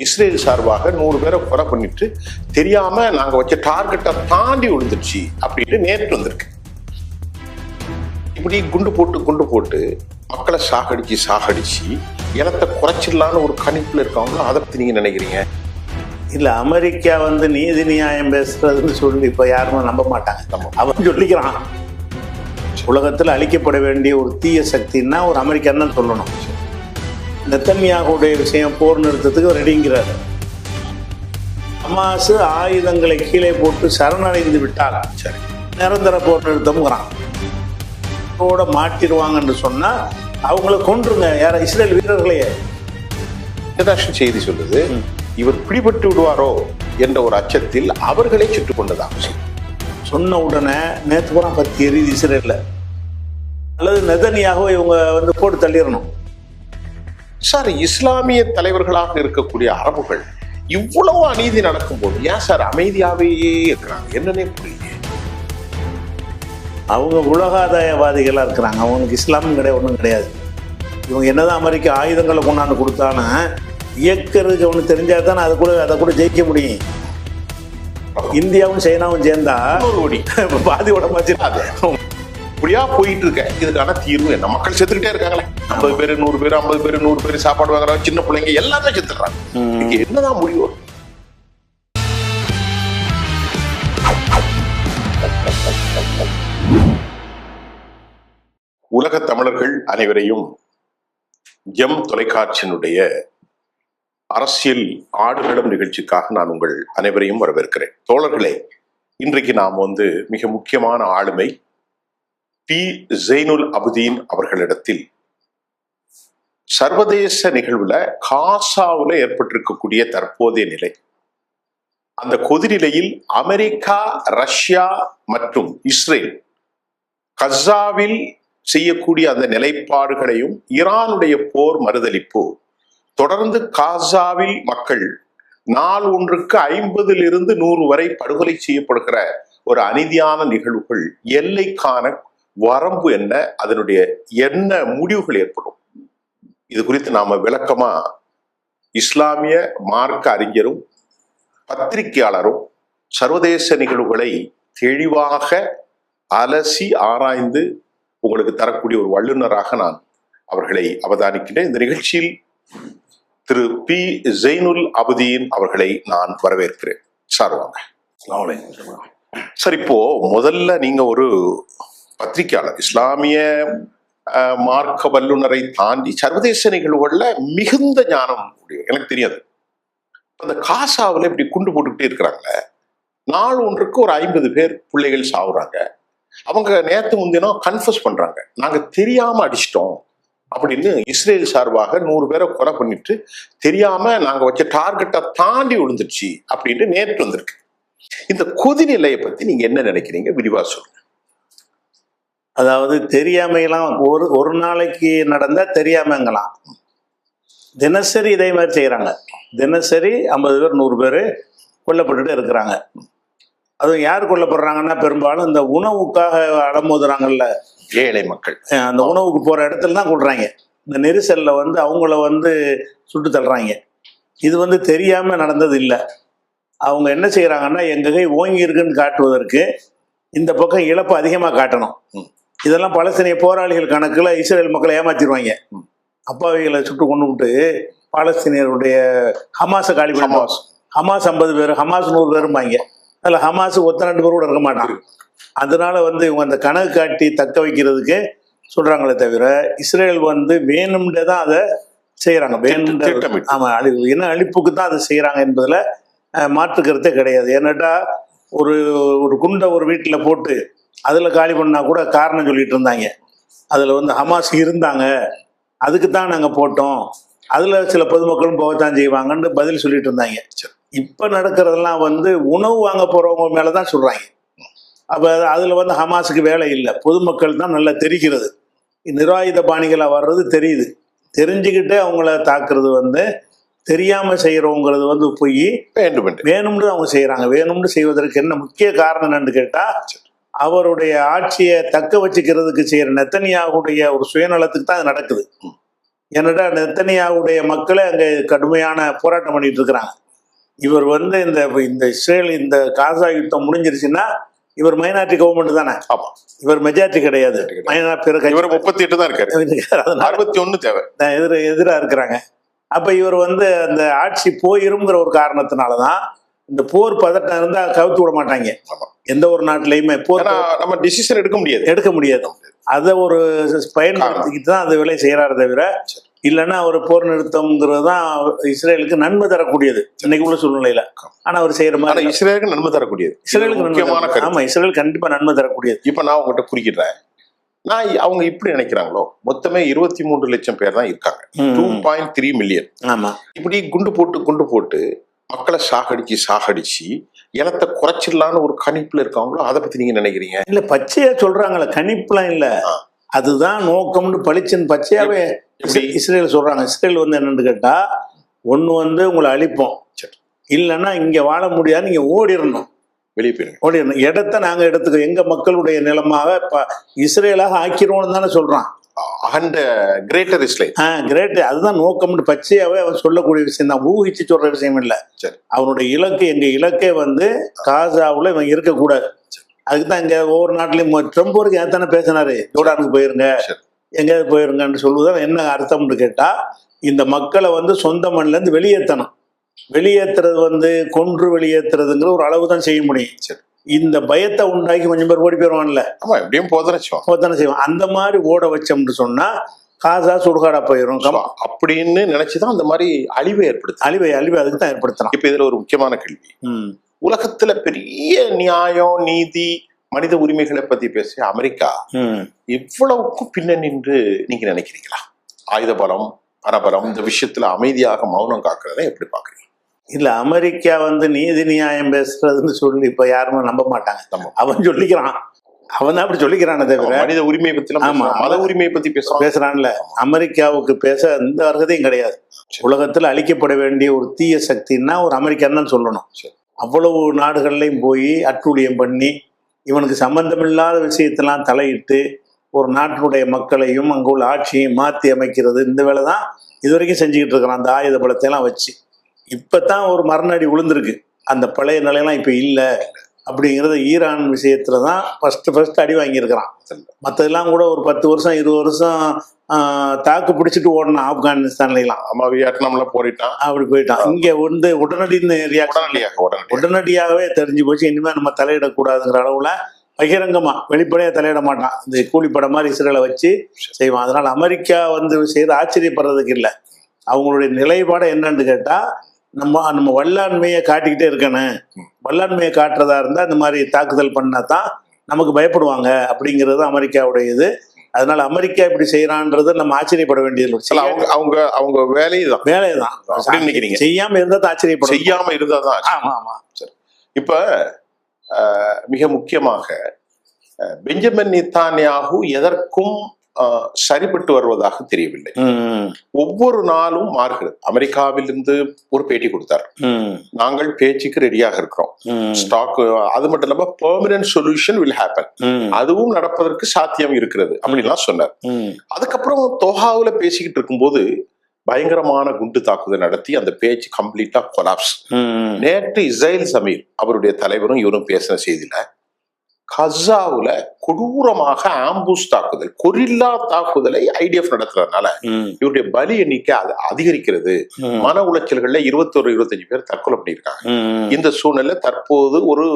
Israel சார்பாக 100 பேரை கொலை பண்ணிட்டு தெரியாம நாங்க வச்ச டார்கெட்டை தாண்டி விழுந்துருச்சு அப்படின்னு நேற்று வந்திருக்கு. இப்படி குண்டு போட்டு மக்களை சாகடிச்சு இனத்தை குறைச்சிடலான்னு ஒரு கணிப்புல இருக்காங்களோ அதை பத்தி நீங்க நினைக்கிறீங்க? இல்ல, அமெரிக்கா நீதி நியாயம் பேசுறதுன்னு சொல்லி இப்ப யாருமே நம்ப மாட்டாங்க. அவன் சொல்லிக்கிறான், உலகத்தில் அழிக்கப்பட வேண்டிய ஒரு தீய சக்தின்னா ஒரு அமெரிக்கா தான் சொல்லணும். நெத்தன்யாகுடைய விஷயம் போர் நிறுத்தத்துக்கு ரெடிங்கிறார். ஹமாஸ் ஆயுதங்களை கீழே போட்டு சரணடைந்து விட்டால் சரி நிரந்தர போர் நிறுத்தம்ங்கிறான். கூட மாட்டிடுவாங்கன்னு சொன்னா அவங்கள கொன்றுங்க, யார இஸ்ரேல் வீரர்களையே. இன்டர்நேஷனல் செய்தி சொல்லுது, இவர் பிடிபட்டு விடுவாரோ என்ற ஒரு அச்சத்தில் அவர்களே சுட்டுக் கொண்டதாக சொன்ன உடனே நேற்று கூட 10 எரியுது இஸ்ரேல்ல. அல்லது நெதன்யாகு இவங்க போட்டு தள்ளிடணும். சார், இஸ்லாமிய தலைவர்களாக இருக்கக்கூடிய அரபுகள் இவ்வளவு அநீதி நடக்கும் போது ஏன் சார் அமைதியாவே இருக்கிறாங்க? என்னன்னே புரியல. அவங்க உலகாதாயவாதிகளா இருக்கிறாங்க. அவங்களுக்கு இஸ்லாமும் கிடையாது, ஒன்றும் கிடையாது. இவங்க என்னதான் அமெரிக்கா ஆயுதங்களை கொண்டாந்து கொடுத்தானா இயக்கிறதுக்கு அவனுக்கு தெரிஞ்சாதான் அதை கூட ஜெயிக்க முடியும். இந்தியாவும் சைனாவும் சேர்ந்தா பாதி உடம்பாச்சு. இப்படியா போயிட்டு இருக்க. இதுக்கான தீர்வு என்ன? மக்கள் செத்துக்கிட்டே இருக்காங்களே, 50 பேரு 100 பேரு 50 பேரு 100 பேரு சாப்பாடு வாங்குறாங்க, சின்ன பிள்ளைங்க எல்லாமே செத்துறாங்க. இதுக்கு என்னதான் முடிவு? உலக தமிழர்கள் அனைவரையும் ஜெம் தொலைக்காட்சியினுடைய அரசியல் ஆடுகளம் நிகழ்ச்சிக்காக நான் உங்கள் அனைவரையும் வரவேற்கிறேன். தோழர்களே, இன்றைக்கு நாம் மிக முக்கியமான ஆளுமை பி ஜெய்னுல் அபுதீன் அவர்களிடத்தில் சர்வதேச நிகழ்வுல காசாவுல ஏற்பட்டிருக்கக்கூடிய தற்போதைய நிலை, அந்த கொதிநிலையில் அமெரிக்கா, ரஷ்யா மற்றும் இஸ்ரேல் கஸாவில் செய்யக்கூடிய அந்த நிலைப்பாடுகளையும் ஈரானுடைய போர் மறுதளிப்பு, தொடர்ந்து காசாவில் மக்கள் நாள் ஒன்றுக்கு 50 to 100 வரை படுகொலை செய்யப்படுகிற ஒரு அநீதியான நிகழ்வுகள், எல்லைக்கான வரம்பு என்ன, அதனுடைய என்ன முடிவுகள் ஏற்படும், இது குறித்து நாம விளக்கமா இஸ்லாமிய மார்க்க அறிஞரும் பத்திரிகையாளரும் சர்வதேச நிகழ்வுகளை தெளிவாக அலசி ஆராய்ந்து உங்களுக்கு தரக்கூடிய ஒரு வல்லுநராக நான் அவர்களை அவதானிக்கிறேன். இந்த நிகழ்ச்சியில் திரு பி ஜெய்னுல் அபுதீன் அவர்களை நான் வரவேற்கிறேன். சார் வாங்க. சார், இப்போ முதல்ல நீங்க ஒரு பத்திரிகையாளர், இஸ்லாமிய மார்க்க வல்லுநரை தாண்டி சர்வதேச நிகழ்வுகள்ல மிகுந்த ஞானம் எனக்கு தெரியாது. அந்த காசாவில் இப்படி குண்டு போட்டுக்கிட்டே இருக்கிறாங்களே, நாள் ஒன்றுக்கு ஒரு 50 பேர் பிள்ளைகள் சாவுறாங்க. அவங்க நேற்று முன்தினம் கன்ஃபஸ் பண்றாங்க, நாங்க தெரியாம அடிச்சிட்டோம் அப்படின்னு. இஸ்ரேல் சார்பாக 100 பேரை கொலை பண்ணிட்டு தெரியாம நாங்க வச்ச டார்கெட்டை தாண்டி விழுந்துருச்சு அப்படின்னு நேற்று வந்திருக்கு. இந்த கொதிநிலையை பத்தி நீங்க என்ன நினைக்கிறீங்க? விரிவா சொல்லுங்க. அதாவது தெரியாமையெல்லாம் ஒரு நாளைக்கு நடந்தா தெரியாமங்களாம். தினசரி இதே மாதிரி செய்யறாங்க. தினசரி 50 பேர் 100 பேர் கொல்லப்பட்டுட்டு இருக்கிறாங்க. அதுவும் யார் கொல்லப்படுறாங்கன்னா பெரும்பாலும் இந்த உணவுக்காக அடமோதுறாங்கல்ல ஏழை மக்கள், அந்த உணவுக்கு போற இடத்துல தான் கொள்றாங்க. இந்த நெரிசல்ல அவங்கள சுட்டு தள்ளுறாங்க. இது தெரியாம நடந்தது இல்லை. அவங்க என்ன செய்யறாங்கன்னா, எங்க கை ஓங்கி இருக்குன்னு காட்டுவதற்கு இந்த பக்கம் இழப்பு அதிகமா காட்டணும். இதெல்லாம் பலஸ்தீனிய போராளிகள் கணக்குல இஸ்ரேல் மக்களை ஏமாத்திடுவாங்க. அப்பாவிகளை சுட்டு கொண்டு விட்டு பாலஸ்தீனியருடைய ஹமாஸை காலி பண்ண, ஹமாஸ் 50 பேர், ஹமாஸ் 100 பேரும்பாங்க. அதில் ஹமாஸ் 2 பேர் கூட இருக்க மாட்டாங்க. அதனால இவங்க அந்த கணக்கு காட்டி தக்க வைக்கிறதுக்கு சொல்றாங்களே தவிர, இஸ்ரேல் வேணும்னே தான் அதை செய்யறாங்க. வேணும், ஆமா, என்ன அழிப்புக்கு தான் அதை செய்யறாங்க என்பதுல மாற்றுக்கிறதே கிடையாது. ஏன்னாட்டா ஒரு குண்டை ஒரு வீட்டில் போட்டு அதில் காலி பண்ணா கூட காரணம் சொல்லிட்டு இருந்தாங்க. அதில் ஹமாஸ் இருந்தாங்க, அதுக்கு தான் நாங்கள் போட்டோம், அதில் சில பொதுமக்களும் போகத்தான் செய்வாங்கன்னு பதில் சொல்லிட்டு இருந்தாங்க. இப்போ நடக்கிறதெல்லாம் உணவு வாங்க போகிறவங்க மேலே தான் சொல்கிறாங்க. அப்போ அதில் ஹமாஸுக்கு வேலை இல்லை, பொதுமக்கள் தான் நல்லா தெரிகிறது. நிராயுத பாணிகளாக வர்றது தெரியுது. தெரிஞ்சுக்கிட்டே அவங்கள தாக்குறது தெரியாம செய்யறவங்கிறது போய் வேணும்னு அவங்க செய்யறாங்க. வேணும்னு செய்வதற்கு என்ன முக்கிய காரணம் என்னன்னு கேட்டா, அவருடைய ஆட்சியை தக்க வச்சுக்கிறதுக்கு செய்யற நெத்தன்யாகுடைய ஒரு சுயநலத்துக்கு தான் அது நடக்குது. என்னடா நெத்தனியாவுடைய மக்களை அங்கே கடுமையான போராட்டம் பண்ணிட்டு இருக்கிறாங்க. இவர் வந்து இந்த இந்த இஸ்ரேல் இந்த காசா யுத்தம் முடிஞ்சிருச்சுன்னா இவர் மைனாரிட்டி கவர்மெண்ட் தானே. ஆமா, இவர் மெஜாரிட்டி கிடையாது. இவர் 38 தான் இருக்காரு. அதனால 61 தேவை. எதிராக இருக்கிறாங்க. அப்ப இவர் வந்து அந்த ஆட்சி போயிருங்கிற ஒரு காரணத்தினாலதான் இந்த போர் பதட்டம் இருந்தா கவுத்து விட மாட்டாங்க. எந்த ஒரு நாட்டிலையுமே போர் நம்ம டிசிஷன் எடுக்க முடியாது. அதை ஒரு பயன்படுத்திக்கிட்டு தான் அந்த வேலையை செய்யறாரு தவிர, இல்லைன்னா அவர் போர் நிறுத்தம்ங்கிறது தான் இஸ்ரேலுக்கு நன்மை தரக்கூடியது இன்னைக்கு உள்ள சூழ்நிலையில. ஆனா அவர் செய்யற மாதிரி இஸ்ரேலுக்கு நன்மை தரக்கூடியது. இஸ்ரேலுக்கு முக்கியமான ஆமா, இஸ்ரேல் கண்டிப்பா நன்மை தரக்கூடியது. இப்ப நான் உங்ககிட்ட குறிக்கிறேன், அவங்க இப்படி நினைக்கிறாங்களோ, மொத்தமே 23 லட்சம் பேர் தான் இருக்காங்க, 2.3 மில்லியன். ஆமா, இப்படி குண்டு போட்டு மக்களை சாகடிச்சு இனத்தை குறைச்சிடலான்னு ஒரு கணிப்புல இருக்காங்களோ, அதை பத்தி நீங்க நினைக்கிறீங்க? இல்ல, பச்சையா சொல்றாங்களே, கணிப்புலாம் இல்ல, அதுதான் நோக்கம்னு பளிச்சுன்னு பச்சையாவே இஸ்ரேல் சொல்றாங்க. இஸ்ரேல் வந்து என்னன்னு கேட்டா, ஒண்ணு வந்து உங்களை அழிப்போம், இல்லைன்னா இங்க வாழ முடியாது, நீங்க ஓடிடணும், வெளியே போயிருங்க, ஓடிடணும், இடத்த நாங்க எடுத்துக்கோ, எங்க மக்களுடைய நிலமாக இஸ்ரேலாக ஆக்கிடுவோம்னு தானே சொல்றான். கிரேட்டர் இஸ்ரேல், கிரேட், அதுதான் நோக்கம்னு பச்சையாவே அவன் சொல்லக்கூடிய விஷயம் தான், ஊகிச்சு சொல்ற விஷயம் இல்ல. அவனுடைய இலக்கு, எங்க இலக்கே வந்து காசாவுல இவன் இருக்கக்கூடாது. அதுக்குதான் இங்க ஒவ்வொரு நாட்டிலையும் ட்ரம்ப் வரைக்கும் ஏத்தானே பேசினாரு, ஜோர்டானுக்கு போயிருங்க, எங்கேயாவது போயிருங்கன்னு சொல்லுவதான். என்ன அர்த்தம்னு கேட்டா, இந்த மக்களை வந்து சொந்த மண்ணில இருந்து வெளியேற்றணும். வெளியேற்றுறது வந்து கொன்று வெளியேற்றுறதுங்கிற ஒரு அளவு தான் செய்ய முடியும். இந்த பயத்தை உண்டாக்கி கொஞ்சம் பேர் ஓடி போயிடுவான்ல, எப்படியும் போதானே செய்வான். அந்த மாதிரி ஓட வச்சோம்னு சொன்னா காசா சுடுகாடா போயிடும் அப்படின்னு நினைச்சுதான் அந்த மாதிரி அழிவை அதுக்கு தான் ஏற்படுத்தலாம். இப்ப இதுல ஒரு முக்கியமான கேள்வி, உலகத்துல பெரிய நியாயம், நீதி, மனித உரிமைகளை பத்தி பேசி அமெரிக்கா இவ்வளவுக்கும் பின்ன நின்று நீங்க நினைக்கிறீங்களா? ஆயுத பலம், பணபலம், இந்த விஷயத்துல அமைதியாக மௌனம் காக்குறத எப்படி பாக்குறீங்க? இல்ல, அமெரிக்கா வந்து நீதி நியாயம் பேசுறதுன்னு சொல்லி இப்ப யாருமே நம்ப மாட்டாங்க. அவன் சொல்லிக்கிறான், அவன் தான் அப்படி சொல்லிக்கிறானே தவிர மனித உரிமையை பத்தி, மத உரிமையை பத்தி பேசுறான்ல. அமெரிக்காவுக்கு பேச எந்த அர்ஹதையும் கிடையாது. உலகத்துல அழிக்கப்பட வேண்டிய ஒரு தீய சக்தின்னா ஒரு அமெரிக்கான்னு தான் சொல்லணும். அவ்வளவு நாடுகள்லையும் போய் அட்டூழியம் பண்ணி இவனுக்கு சம்பந்தமில்லாத விஷயத்தெல்லாம் தலையிட்டு ஒரு நாட்டினுடைய மக்களையும் அங்க உள்ள ஆட்சியையும் மாற்றி அமைக்கிறது, இந்த வேலை தான் இதுவரைக்கும் செஞ்சுக்கிட்டு இருக்கிறான். அந்த ஆயுத பலத்தை எல்லாம் வச்சு இப்பதான் ஒரு மரணடி விழுந்திருக்கு. அந்த பழைய நிலையெல்லாம் இப்ப இல்லை அப்படிங்கிறது ஈரான் விஷயத்துல தான் ஃபர்ஸ்ட் அடி வாங்கியிருக்கிறான். மற்றதெல்லாம் கூட ஒரு 10 வருஷம் 20 வருஷம் தாக்கு பிடிச்சிட்டு ஓடணும். ஆப்கானிஸ்தான்லாம் வியட்நாம்ல போயிட்டான், அப்படி போயிட்டான். இங்க வந்து உடனடியாகவே தெரிஞ்சு போச்சு, இனிமேல் நம்ம தலையிடக்கூடாதுங்கிற அளவுல பகிரங்கமா வெளிப்படையா தலையிட மாட்டான். இந்த கூலிப்படம் மாதிரி இஸ்ரேலை வச்சு செய்வான். அதனால அமெரிக்கா வந்து செய்து ஆச்சரியப்படுறதுக்கு இல்லை. அவங்களுடைய நிலைப்பாடு என்னன்னு கேட்டா, நம்ம வல்லாண்மையை காட்டிக்கிட்டே இருக்கணும். வல்லாண்மையை காட்டுறதா இருந்தா இந்த மாதிரி தாக்குதல் பண்ணா தான் நமக்கு பயப்படுவாங்க அப்படிங்கிறது அமெரிக்காவுடைய இது. அதனால அமெரிக்கா இப்படி செய்யறான்றது நம்ம ஆச்சரியப்பட வேண்டியது. அவங்க வேலையதான் செய்யாம இருந்தா ஆச்சரியப்படும், செய்யாம இருந்தாதான். ஆமா ஆமா. சரி, இப்ப மிக முக்கியமாக பெஞ்சமின் நெத்தன்யாகு எதற்கும் சரிபட்டு வருவதாக தெரியவில்லை. ஒவ்வொரு நாளும் மாறுகிறது. அமெரிக்காவிலிருந்து ஒரு பேட்டி கொடுத்தார், நாங்கள் பேச்சுக்கு ரெடியாக இருக்கிறோம், ஸ்டாக், அது மட்டும் இல்லாம பெர்மனன்ட் சொல்யூஷன் வில் ஹேப்பன், அதுவும் நடப்பதற்கு சாத்தியம் இருக்கிறது அப்படின்லாம் சொன்னார். அதுக்கப்புறம் தோஹாவுல பேசிக்கிட்டு இருக்கும்போது பயங்கரமான குண்டு தாக்குதல் நடத்தி அந்த பேச்சு கம்ப்ளீட்டா கொலாப்ஸ். நேற்று இஸ்ரேல் சமீர் அவருடைய தலைவரும் இவரும் பேசின செய்தியில கசாவுல கொடூரமாக ஆம்பூஸ் தாக்குதல், கொரில்லா தாக்குதலை IDF நடத்துறதுனால இவருடைய பலி எண்ணிக்கை அதிகரிக்கிறது. மன உளைச்சல்கள்ல 21-25 பேர் தற்கொலை பண்ணியிருக்காங்க. இந்த சூழ்நிலை தற்போது ஒரு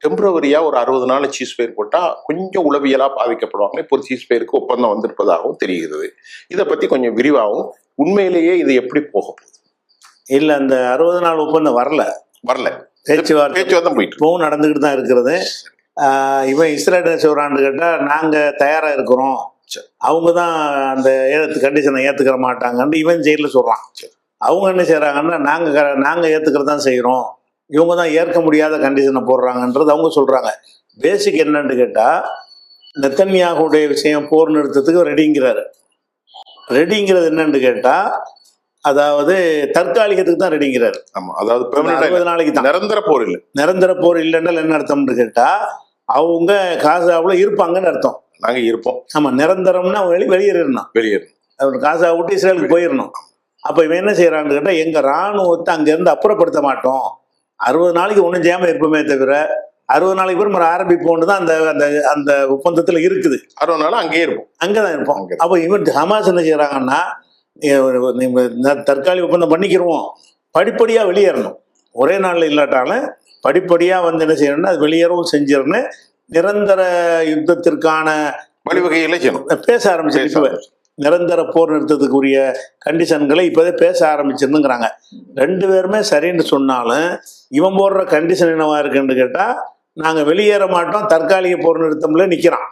டெம்பரவரியா ஒரு 60 நாள் சீஸ்ஃபயர் போட்டா கொஞ்சம் உளவியலா பாதிக்கப்படுவாங்க. இப்போ ஒரு சீஸ்ஃபயருக்கு ஒப்பந்தம் வந்திருப்பதாகவும் தெரிகிறது. இதை பத்தி கொஞ்சம் விரிவாகவும், உண்மையிலேயே இது எப்படி போக போகுது? இல்ல, அந்த 60 நாள் ஒப்பந்தம் வரல, பேச்சுவார்த்தை போயிட்டு நடந்துகிட்டு தான் இருக்கிறது. இவன் இஸ்ரேல் சொல்றான்னு கேட்டா, நாங்க தயாரா இருக்கிறோம், அவங்க தான் அந்த கண்டிஷனை ஏத்துக்கிற மாட்டாங்கன்னு இவன் ஜெயில சொல்றான். அவங்க என்ன செய்யறாங்கன்னா, நாங்க ஏத்துக்கிறது தான் செய்யறோம், இவங்க தான் ஏற்க முடியாத கண்டிஷனை போடுறாங்கன்றது அவங்க சொல்றாங்க. பேசிக் என்னன்னு கேட்டா, நெத்தன்யாகுடைய விஷயம் போர் நிறுத்தத்துக்கு ரெடிங்கிறாரு. ரெடிங்கிறது என்னன்னு கேட்டா, அதாவது தற்காலிகத்துக்கு தான் ரெடிங்கிறாரு. ஆமா, அதாவது 60 நாளைக்கு தான். நிரந்தர போர் இல்லைன்னா என்ன அர்த்தம்னு கேட்டா, அவங்க காசாவுல இருப்பாங்கன்னு அர்த்தம். நாங்க இருப்போம். ஆமா, நிரந்தரம்னா வெளியேறணும். அவர் காசா விட்டு இஸ்ரேலுக்கு போயிடணும். அப்ப இவன் என்ன செய்யறான்னு கேட்டா, எங்க ராணுவத்தை அங்க இருந்து அப்புறப்படுத்த மாட்டோம், 60 நாளைக்கு ஒண்ணும் செய்யாம இருப்போமே தவிர 60 நாளைக்கு பிறகு நம்ம ஆரம்பிப்போம்னு தான் அந்த அந்த அந்த ஒப்பந்தத்துல இருக்குது. 60 நாள் அங்கேயே இருப்போம். அங்கதான் இருப்போம். அப்ப இவன் ஹமாஸ் என்ன செய்யறாங்கன்னா, தற்காலிக ஒப்பந்தம் பண்ணிக்கிறோம், படிப்படியா வெளியேறணும். ஒரே நாள்ல இல்லாட்டாலும் படிப்படியா வந்து என்ன செய்யணும்னா அது வெளியேறவும் செஞ்சிடணும். நிரந்தர யுத்தத்திற்கான வழிவகைகளை செய்யணும். பேச ஆரம்பிச்சு நிரந்தர போர் நிறுத்தத்துக்குரிய கண்டிஷன்களை இப்போதே பேச ஆரம்பிச்சிருந்துங்கிறாங்க. 2 பேருமே சரின்னு சொன்னாலும் இவன் போடுற கண்டிஷன் என்னவா இருக்குன்னு கேட்டா, நாங்க வெளியேற மாட்டோம், தற்காலிக போர் நிறுத்தம்ல நிக்கிறான்.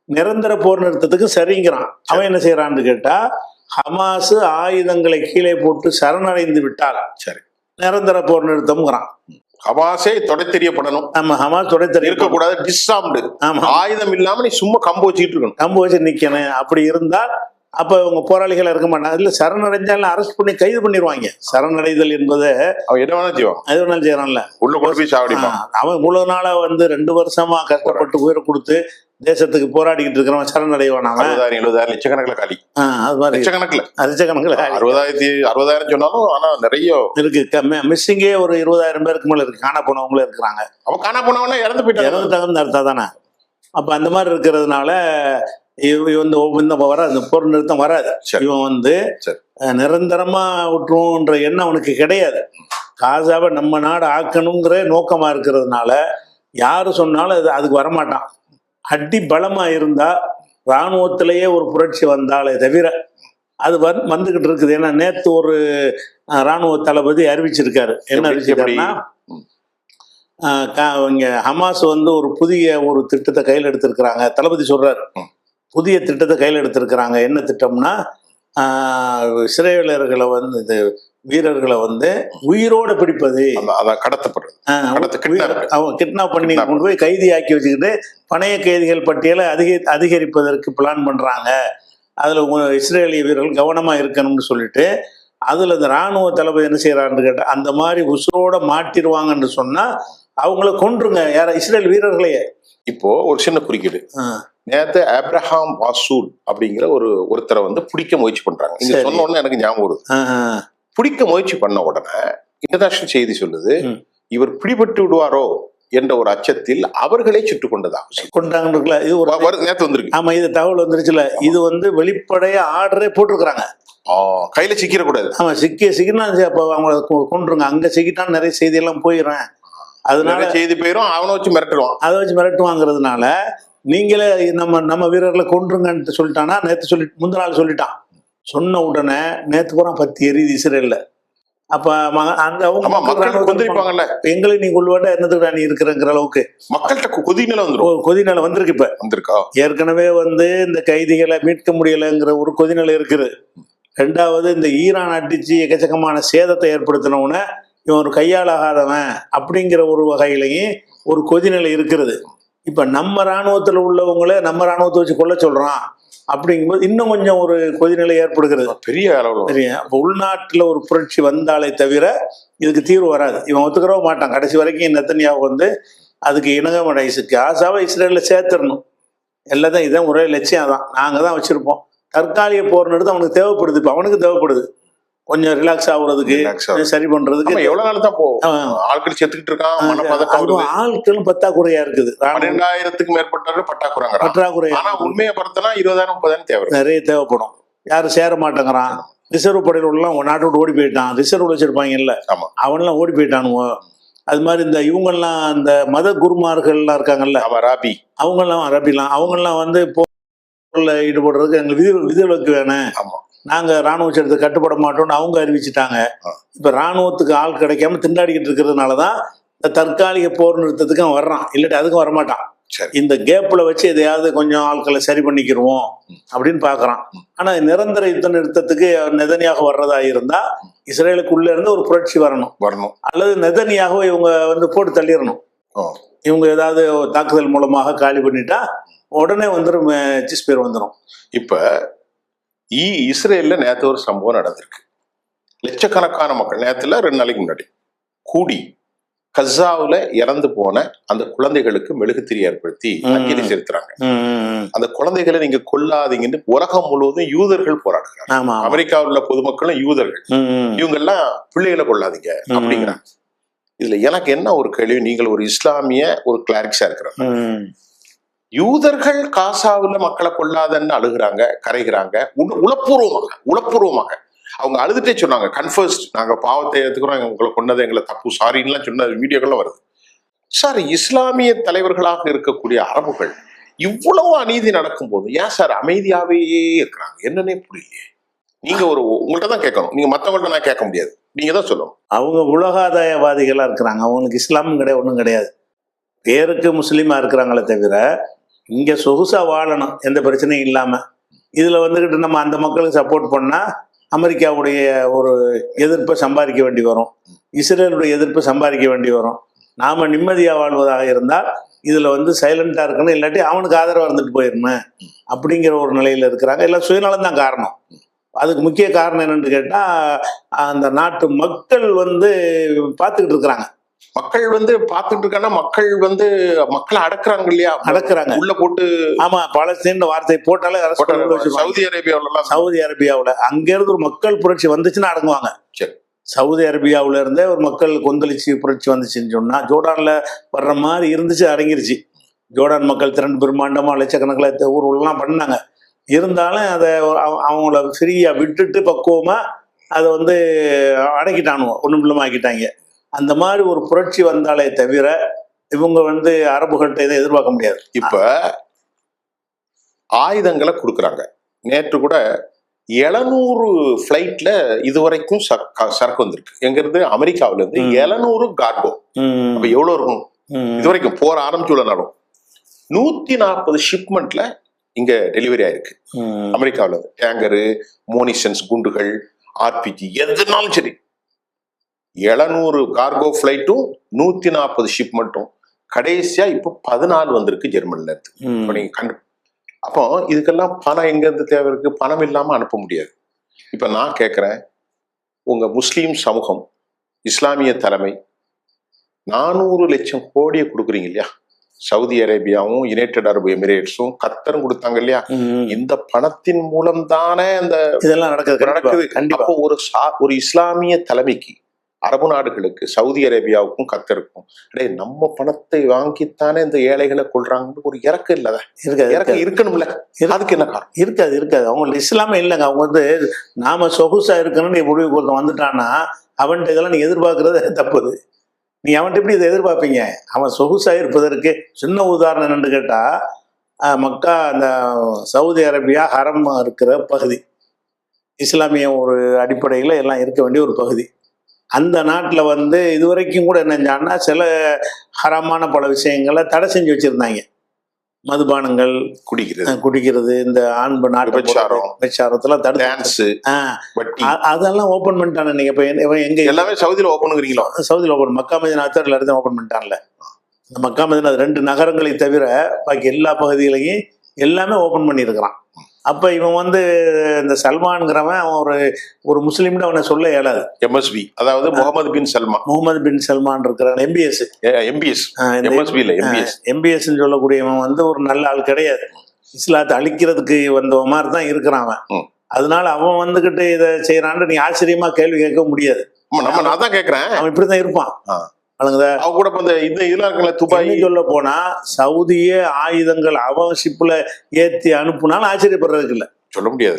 நிரந்தர போர் நிறுத்தத்துக்கு சரிங்கிறான். அவன் என்ன செய்யறான்னு கேட்டா, ஹமாஸ் ஆயுதங்களை கீழே போட்டு சரணடைந்து விட்டால் சரி நிரந்தர போர் நிறுத்தம்ங்கிறான். ஹமாஸே தொடை தெரியப்படணும். ஆமா, ஹமாஸ் தொடை தெரிய இருக்கக்கூடாது, டிஸ்ஆர்ம்டு. ஆமா, ஆயுதம் இல்லாம நீ சும்மா கம்பு வச்சுட்டு இருக்கணும், கம்பு வச்சு நிக்கணும். அப்படி இருந்தால் அப்ப உங்க போராளிகள் இருக்க மாட்டாங்க. இல்ல சரணடைஞ்சாலும் அரெஸ்ட் பண்ணி கைது பண்ணிடுவாங்க. சரணடைதல் என்பது அவன் என்ன வேணா செய்வான், அது வேணாலும் செய்யறான்ல, உள்ள கொண்டு போய் சாவடிப்பான். அவன் இவ்வளவு நாளா வந்து 2 வருஷமா கஷ்டப்பட்டு உயிரை கொடுத்து தேசத்துக்கு போராடிக்கிட்டு இருக்கிறவன் சரணடைவான். அவன் 60,000 70,000 லட்சக்கணக்கில் காலி. அது மாதிரி லட்சக்கணக்கில் லட்சக்கணக்கில் 60,000 சொன்னாலும் ஆனா நிறைய இருக்கு. மிஸ்ஸிங்கே ஒரு 20,000 பேருக்கு மேல இருக்கு. காணா போனவங்களும் இருக்கிறாங்க. அவன் காணா போனவன இறந்து போயிட்டாங்க, இறந்துட்டாங்கன்னு அர்த்தம் தானே. அப்ப அந்த மாதிரி இருக்கிறதுனால இந்த வராது, போர் நிறுத்தம் வராது. இவன் வந்து நிரந்தரமா விட்டுருவோன்ற எண்ணம் அவனுக்கு கிடையாது. காசாவை நம்ம நாடு ஆக்கணுங்கிற நோக்கமா இருக்கிறதுனால யாரு சொன்னாலும் அதுக்கு வரமாட்டான். அடி பலமா இருந்தா இராணுவத்திலேயே ஒரு புரட்சி வந்தாலே தவிர அது வந்துகிட்டு இருக்குது. ஏன்னா நேத்து ஒரு இராணுவ தளபதி அறிவிச்சிருக்காரு. என்ன அறிவிச்சிருக்காருன்னா, இங்க ஹமாஸ் வந்து ஒரு புதிய ஒரு திட்டத்தை கையில் எடுத்திருக்கிறாங்க. தளபதி சொல்றாரு, புதிய திட்டத்தை கையில் எடுத்திருக்கிறாங்க. என்ன திட்டம்னா, இஸ்ரேலர்களை வந்து இது வீரர்களை வந்து உயிரோட பிடிப்பது, கிட்னாப் பண்ணி கொண்டு போய் கைதியாக்கி வச்சுக்கிட்டு பணைய கைதிகள் பட்டியலை அதிகரிப்பதற்கு பிளான் பண்றாங்க. அதுல இஸ்ரேலிய வீரர்கள் கவனமா இருக்கணும்னு சொல்லிட்டு அதுல இந்த ராணுவ தளபதி என்ன செய்யறான்னு கேட்டா, அந்த மாதிரி உசுரோட மாட்டிடுவாங்கன்னு சொன்னா அவங்கள கொன்றுங்க, யார இஸ்ரேல் வீரர்களையே. இப்போ ஒரு சின்ன குறுக்கீடு, நேத்து ஆப்ரஹாம் வாசூல் அப்படிங்கிற ஒருத்தரை வந்து பிடிக்க முயற்சி பண்றாங்க. நீங்க சொன்ன உடனே எனக்கு ஞாபகம் வருது. பிடிக்க முயற்சி பண்ண உடனே இன்டர்நேஷனல் செய்தி சொல்லுது, இவர் பிடிபட்டு விடுவாரோ என்ற ஒரு அச்சத்தில் அவர்களே சுட்டுக் கொண்டாங்க. இது ஒரு நேத்து வந்திருக்கு. ஆமா, இது தகவல் வந்துருச்சுல. இது வந்து வெளிப்படையா ஆர்டரே போட்டிருக்கிறாங்க. கையில சிக்கிட கூடாது. ஆமா, சிக்கினா அப்ப அவங்களை கொண்டுருங்க. அங்க சிக்கிட்டான்னு நிறைய செய்தி எல்லாம் போயிடுறேன். அதனால செய்தி போயிடும், அவனை வச்சு மிரட்டுவான். அதை வச்சு மிரட்டுவாங்கிறதுனால நீங்களே நம்ம வீரர்களை கொன்றுங்கன்னு சொல்லிட்டானா, முந்தின நாள் சொல்லிட்டான். சொன்ன உடனே நேத்து பூரா 10 எரியுது இஸ்ரேல்ல. அப்ப அந்த அவங்க எங்களை நீ கொள்வாட்டா என்னதுடா நீ இருக்கிறங்கிற அளவுக்கு மக்கள்கிட்ட கொதிநிலை வந்திருக்கு. இப்ப வந்திருக்கா, ஏற்கனவே வந்து இந்த கைதிகளை மீட்க முடியலைங்கிற ஒரு கொதிநிலை இருக்குது. 2வது இந்த ஈரான் அடிச்சு எக்கச்சக்கமான சேதத்தை ஏற்படுத்தினவுன இவன் ஒரு கையாளாகாதவன் அப்படிங்கிற ஒரு வகையிலையும் ஒரு கொதிநிலை இருக்கிறது. இப்ப நம்ம இராணுவத்துல உள்ளவங்கள நம்ம இராணுவத்தை வச்சு கொள்ள சொல்றான் அப்படிங்கும்போது இன்னும் கொஞ்சம் ஒரு கொதிநிலை ஏற்படுகிறது, பெரிய அளவில். சரியா, அப்போ உள்நாட்டுல ஒரு புரட்சி வந்தாலே தவிர இதுக்கு தீர்வு வராது. இவன் ஒத்துக்கிறவ மாட்டான். கடைசி வரைக்கும் நெத்தன்யாஹு வந்து அதுக்கு இணங்க காசாவை இஸ்ரேல்ல சேர்த்துடணும். எல்லாத்தையும் இதான் ஒரே லட்சியம் தான். நாங்க தான் வச்சிருப்போம். தற்காலிக போர் நிறுத்தம் அவனுக்கு தேவைப்படுது. இப்ப அவனுக்கு தேவைப்படுது கொஞ்சம் ரிலாக்ஸ் ஆகுறதுக்கு, சரி பண்றதுக்கு. எவ்வளவு நாள் தான் போகும், ஆட்கள் செத்துக்கிட்டு இருக்கான். ஆட்களும் பற்றாக்குறையா இருக்குது. 12,000க்கு மேற்பட்ட பற்றாக்குறை. ஆனா உண்மையை பார்த்தனா 20,000 30,000 தேவை, நிறைய தேவைப்படும். யாரும் சேர மாட்டேங்கிறான். ரிசர்வ் படையில் உள்ள நாட்டை விட்டு ஓடி போயிட்டான். ரிசர்வ் வச்சிருப்பாங்க இல்ல, அவன்லாம் ஓடி போயிட்டானுவோ. அது மாதிரி இந்த இவங்கெல்லாம் இந்த மத குருமார்கள்லாம் இருக்காங்கல்ல, அவங்கெல்லாம் ரபிலாம் அவங்கெல்லாம் வந்து போர்ல ஈடுபடுறதுக்கு எங்களுக்கு விதிவிலக்கு வேணும், நாங்க ராணுவ சட்டத்தை கட்டுப்பட மாட்டோம்னு அவங்க அறிவிச்சுட்டாங்க. இப்ப ராணுவத்துக்கு ஆள் கிடைக்காம திண்டாடிக்கிட்டு இருக்கிறதுனாலதான் இந்த தற்காலிக போர் நிறுத்தத்துக்கு அவன் வர்றான். இல்லாட்டி அதுக்கும் வரமாட்டான். இந்த கேப்ல வச்சு எதையாவது கொஞ்சம் ஆட்களை சரி பண்ணிக்கிடுவோம் அப்படின்னு பாக்குறான். ஆனா நிரந்தர யுத்த நிறுத்தத்துக்கு நெதன்யாஹு வர்றதா இருந்தா இஸ்ரேலுக்குள்ள இருந்து ஒரு புரட்சி வரணும், அல்லது நெதன்யாஹு இவங்க வந்து போட்டு தள்ளிடணும். இவங்க ஏதாவது தாக்குதல் மூலமாக காலி பண்ணிட்டா உடனே வந்துடும், சிஸ்பேர் வந்துடும். இப்ப இஸ்ரேல்ல நேற்று ஒரு சம்பவம் நடந்திருக்கு. லட்சக்கணக்கான மக்கள் நேத்துல 2 நாளைக்கு முன்னாடி கூடி கசாவுல இறந்து போன அந்த குழந்தைகளுக்கு மெழுகுத்திரி ஏற்படுத்தி அஞ்சலி செலுத்துறாங்க. அந்த குழந்தைகளை நீங்க கொல்லாதீங்கன்னு உலகம் முழுவதும் யூதர்கள் போராடுறாங்க. அமெரிக்காவில் உள்ள பொதுமக்களும் யூதர்கள், இவங்க எல்லாம் பிள்ளைகளை கொள்ளாதீங்க அப்படிங்கிறாங்க. இதுல எனக்கு என்ன ஒரு கேள்வி, நீங்கள் ஒரு இஸ்லாமிய ஒரு கிளாரிக்ஸா இருக்கிறாங்க, யூதர்கள் காசாவுல மக்களை கொள்ளாதன்னு அழுகுறாங்க, கரைகிறாங்க, உளப்பூர்வமாக அவங்க அழுதுட்டே சொன்னாங்க, கன்ஃபர்ஸ்ட், நாங்க பாவத்தை ஏத்துக்கிறோம், உங்களை கொண்டது எங்களை தப்பு, சாரின்லாம் சொன்ன வீடியோக்கள்லாம் வருது. சார், இஸ்லாமிய தலைவர்களாக இருக்கக்கூடிய அரபுகள் இவ்வளவு அநீதி நடக்கும் போது ஏன் சார் அமைதியாவே இருக்கிறாங்க? என்னன்னே புரியலையே. நீங்க உங்கள்கிட்ட தான் கேட்கணும், நீங்க மற்றவங்கள்ட்ட நான் கேட்க முடியாது, நீங்க தான் சொல்லணும். அவங்க உலகாதாயவாதிகளா இருக்கிறாங்க, அவங்களுக்கு இஸ்லாமும் கிடையாது, ஒன்றும் கிடையாது. பேருக்கு முஸ்லீமா இருக்கிறாங்களே தவிர இங்க சொகுசா வாழணும், எந்த பிரச்சனையும் இல்லாம. இதுல வந்துகிட்டு நம்ம அந்த மக்களுக்கு சப்போர்ட் பண்ணா அமெரிக்காவுடைய ஒரு எதிர்ப்பை சம்பாதிக்க வேண்டி வரும், இஸ்ரேலுடைய எதிர்ப்பை சம்பாதிக்க வேண்டி வரும். நாம நிம்மதியா வாழ்வதாக இருந்தால் இதுல சைலண்டா இருக்கணும், இல்லாட்டி அவனுக்கு ஆதரவா இருந்துட்டு போயிடணும் அப்படிங்கிற ஒரு நிலையில இருக்கிறாங்க. எல்லாம் சுயநலம் தான் காரணம். அதுக்கு முக்கிய காரணம் என்னன்னு கேட்டா, அந்த நாட்டு மக்கள் பார்த்துக்கிட்டு இருக்கிறாங்க. மக்கள் பார்த்துட்டு இருக்காங்க, மக்களை அடக்குறாங்க இல்லையா, அடக்குறாங்க, உள்ள போட்டு. ஆமா, பாலஸ்தீன் வார்த்தை போட்டாலே சவுதி அரேபியாவுல அங்க இருந்து ஒரு மக்கள் புரட்சி வந்துச்சுன்னா அடங்குவாங்க. சவுதி அரேபியாவுல இருந்தே ஒரு மக்கள் கொந்தளிச்சு புரட்சி வந்துச்சுன்னு சொன்னா, ஜோர்டான்ல வர்ற மாதிரி இருந்துச்சு, அடங்கிருச்சு. ஜோர்டான் மக்கள் திரண்டு பிரம்மாண்டமா லட்சக்கணக்கில் ஊர்வலாம் பண்ணாங்க. இருந்தாலும் அதை அவங்கள ஃப்ரீயா விட்டுட்டு பக்குவமா அதை அடக்கிட்டானுவோ, ஒண்ணும் இல்லாம ஆக்கிட்டாங்க. அந்த மாதிரி ஒரு புரட்சி வந்தாலே தவிர இவங்க அரபுகள்கிட்ட இதை எதிர்பார்க்க முடியாது. இப்ப ஆயுதங்களை கொடுக்குறாங்க. நேற்று கூட 700 பிளைட்ல இதுவரைக்கும் சரக்கு வந்திருக்கு. எங்க இருந்து? அமெரிக்காவில இருந்து 700 கார்கோ. அப்ப எவ்வளவு இருக்கும் இதுவரைக்கும் போற ஆரம்பிச்சுள்ள நாடும்? 140 ஷிப்மெண்ட்ல இங்க டெலிவரி ஆயிருக்கு அமெரிக்காவில இருந்து. டேங்கரு, மோனிஷன்ஸ், குண்டுகள், ஆர்பிஜி, எதுனாலும் சரி. 700 கார்கோ பிளைட்டும் 140 ஷிப்மெண்ட்டும். கடைசியா இப்போ 14 வந்திருக்கு ஜெர்மன்ல இருந்து. அப்போ இதுக்கெல்லாம் பணம் எங்க இருந்து தேவை இருக்கு? பணம் இல்லாம அனுப்ப முடியாது. இப்ப நான் கேட்கிறேன், உங்க முஸ்லீம் சமூகம், இஸ்லாமிய தலைமை 400 லட்சம் கோடியை கொடுக்குறீங்க இல்லையா? சவுதி அரேபியாவும் யுனைடெட் அரபு எமிரேட்ஸும் கத்தரும் கொடுத்தாங்க இல்லையா? இந்த பணத்தின் மூலம் தானே இதெல்லாம் நடக்குது. அப்போ ஒரு இஸ்லாமிய தலைமைக்கு, அரபு நாடுகளுக்கு, சவுதி அரேபியாவுக்கும் கத்தருக்கும் நம்ம பணத்தை வாங்கித்தானே இந்த ஏழைகளை கொள்றாங்கன்னு ஒரு இறக்கம் இல்லத? இறக்கம் இருக்கணும்ல. அதுக்கு என்ன காரணம்? இருக்காது. அவங்களுக்கு இஸ்லாமே இல்லைங்க. அவங்க நாம சொகுசா இருக்கணும்னு முடிவு கொண்டு வந்துட்டான்னா அவன்கிட்ட இதெல்லாம் நீ எதிர்பார்க்கறது தப்புது. நீ அவன்கிட்ட எப்படி இதை எதிர்பார்ப்பீங்க? அவன் சொகுசா இருப்பதற்கு சின்ன உதாரணம் என்னன்னு கேட்டா, மக்கா, அந்த சவுதி அரேபியா ஹரம் இருக்கிற பகுதி, இஸ்லாமிய ஒரு அடிப்படையில் எல்லாம் இருக்க வேண்டிய ஒரு பகுதி. அந்த நாட்டில் இதுவரைக்கும் கூட என்னஞ்சான்னா சில ஹரமான பல விஷயங்களை தடை செஞ்சு வச்சிருந்தாங்க. மதுபானங்கள், குடிக்கிறது, இந்த ஆண்பு நாட்டு விபச்சாரத்தெல்லாம் தடுத்து அதெல்லாம் ஓப்பன் பண்ணிட்டான். நீங்க இப்ப எங்க எல்லாமே சவுதியில ஓப்பன் பண்ணுறீங்களோ? சவுதியில ஓப்பன், மக்கா மதீனா அத்தர்ல இருந்து ஓப்பன் பண்ணிட்டான்ல. இந்த மக்கா மதீனா 2 நகரங்களை தவிர பாக்கி எல்லா பகுதிகளையும் எல்லாமே ஓப்பன் பண்ணியிருக்கிறான். அப்ப இவன் இந்த சல்மான்ங்கிறவன் அவன் ஒரு முஸ்லீம்னு அவனை சொல்ல இயலாது. MSB, அதாவது முகமது பின் சல்மான் இருக்கிறான். MBS சொல்லக்கூடியவன் ஒரு நல்ல ஆள் கிடையாது. இஸ்லாத்தை அழிக்கிறதுக்கு வந்த மாதிரி தான் இருக்கிறான் அவன். அதனால அவன் வந்துகிட்டு இதை செய்யறான்னு நீ ஆச்சரியமா கேள்வி கேட்க முடியாது. நான் தான் கேட்கிறேன், அவன் இப்படிதான் இருப்பான். சொல்ல போனா சவுதிய ஆயுதங்கள் அவன் ஷிப்ல ஏத்தி அனுப்புனாலும் ஆச்சரியப்படுறதுக்கு இல்ல, சொல்ல முடியாது.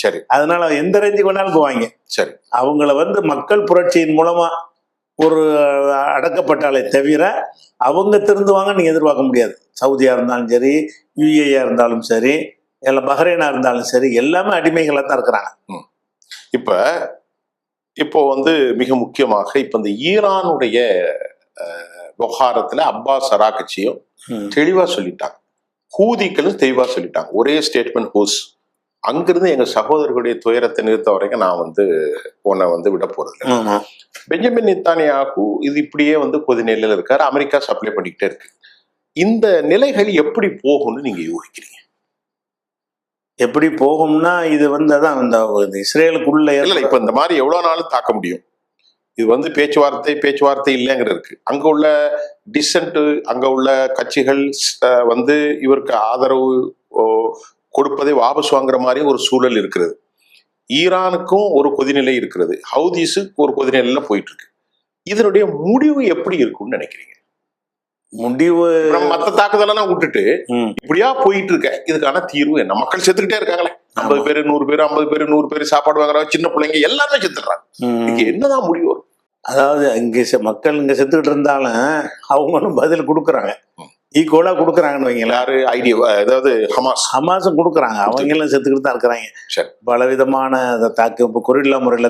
சரி, அதனால எந்த ரேஞ்சுக்கு வேணாலும் போவாங்க. சரி, அவங்கள மக்கள் புரட்சியின் மூலமா ஒரு அடக்கப்பட்டாலே தவிர அவங்க திருந்துவாங்க நீங்க எதிர்பார்க்க முடியாது. சவுதியா இருந்தாலும் சரி, UAE இருந்தாலும் சரி, இல்ல பஹ்ரைனா இருந்தாலும் சரி, எல்லாமே அடிமைகளா தான் இருக்கிறாங்க. இப்போ மிக முக்கியமாக இப்ப இந்த ஈரானுடைய விவகாரத்துல அப்பாஸ் அராகச்சியும் தெளிவா சொல்லிட்டாங்க, ஹூதிகளும் தெளிவா சொல்லிட்டாங்க. ஒரே ஸ்டேட்மெண்ட் ஹோஸ், அங்கிருந்து எங்க சகோதரர்களுடைய துயரத்தை நிறுத்த வரைக்கும் நான் உன்னை விட போறது. பெஞ்சமின் நெத்தன்யாகு இது இப்படியே கொதிநிலையில இருக்காரு, அமெரிக்கா சப்ளை பண்ணிக்கிட்டே இருக்கு. இந்த நிலைகள் எப்படி போகும்னு நீங்க யோசிக்கிறீங்க? எப்படி போகும்னா இது அதான் இந்த இஸ்ரேலுக்குள்ள இல்ல, இப்ப இந்த மாதிரி எவ்வளவு நாள் தாக்க முடியும்? இது வந்து பேச்சுவார்த்தை இல்லைங்கிற இருக்கு. அங்க உள்ள டிசென்ட், அங்க உள்ள கட்சிகள் வந்து இவருக்கு ஆதரவு கொடுப்பதை வாபஸ் வாங்குற மாதிரி ஒரு சூழல் இருக்கிறது. ஈரானுக்கும் ஒரு கொதிநிலை இருக்கிறது, ஹவுதிஸுக்கு ஒரு கொதிநிலையில போயிட்டு இருக்கு. இதனுடைய முடிவு எப்படி இருக்கும்னு நினைக்கிறீங்க? முடிவு மத்த தாக்குதலாம் விட்டுட்டு இப்படியா போயிட்டு இருக்க, இதுக்கான தீர்வு என்ன? மக்கள் செத்துக்கிட்டே இருக்காங்களே, 50 பேரு 100 பேர், 50 பேரு 100 பேர் சாப்பாடு வாங்குறாங்க, சின்ன பிள்ளைங்க எல்லாமே செத்துடுறாங்க. இதுக்கு என்னதான் முடிவு வரும்? அதாவது இங்க மக்கள் இங்க செத்துக்கிட்டு இருந்தாலும் அவங்களும் பதில் கொடுக்குறாங்க, ஈக்குவலா கொடுக்குறாங்கன்னு வைங்களேன். யாரு ஐடியா, அதாவது ஹமாஸும் கொடுக்குறாங்க, அவங்களும் செத்துக்கிட்டு தான் இருக்கிறாங்க. சரி, பலவிதமான தாக்கு, இப்போ கொரில்லா முறையில்